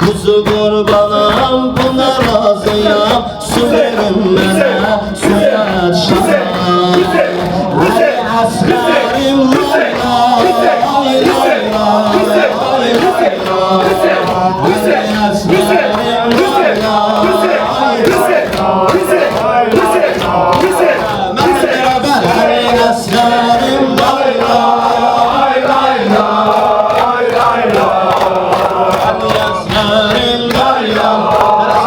Kuzu qurbanım buna razıyam, su verin mənə Söhbət Şahan. Ali Əsgərim layla, ay layla, ay layla. Ali Əsgərim layla, ay layla. Mənə bərabər Ali Əsgərim layla, ay layla, ay layla. Ali Əsgərim layla,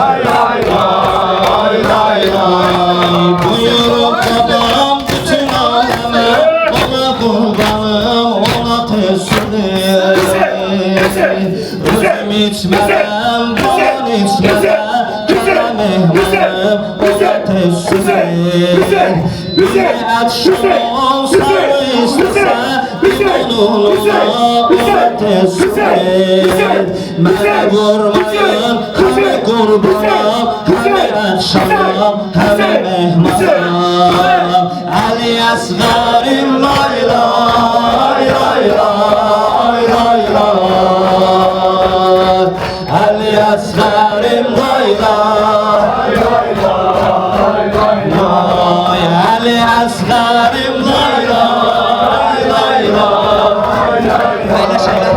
ay layla, ay layla. Buyurub babam bütün aləmə, ona qurbanım, ona təslim. Özüm içmədəm, baban içmədəm, kərəm ehmənim, ona təslim. Bir ətşamam sarı istəsə, limonunla ona təslim. Mənə vurmayın, həmi qurbanam, həmi ətşamam, həmi mehmanam. Ali Əsgərim layla, ay layla, ay layla. Ali Əsgərim layla, ay layla, ay layla. Ali Əsgərim layla, ay layla, ay layla.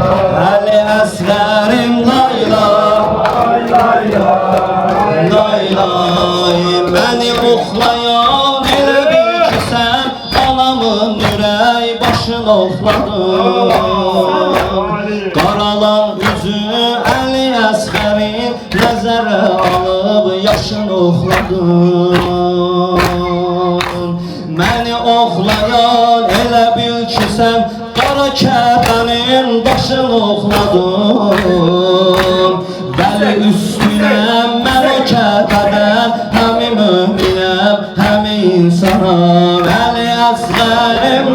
Ali Əsgərim layla, ay layla, ay layla. Məni oxlayan elə bil ki sən anamın ürək başını oxladın. Qaralan üzü Ali Əsgərin nəzərə alıb yaşını oxladın. Məni oxlayan elə bil ki sən qara kəbənin başını oxladın. Bəli üstünəm mən o kəbədən, həmi möminəm, həmi insanam. Ali Əsgərim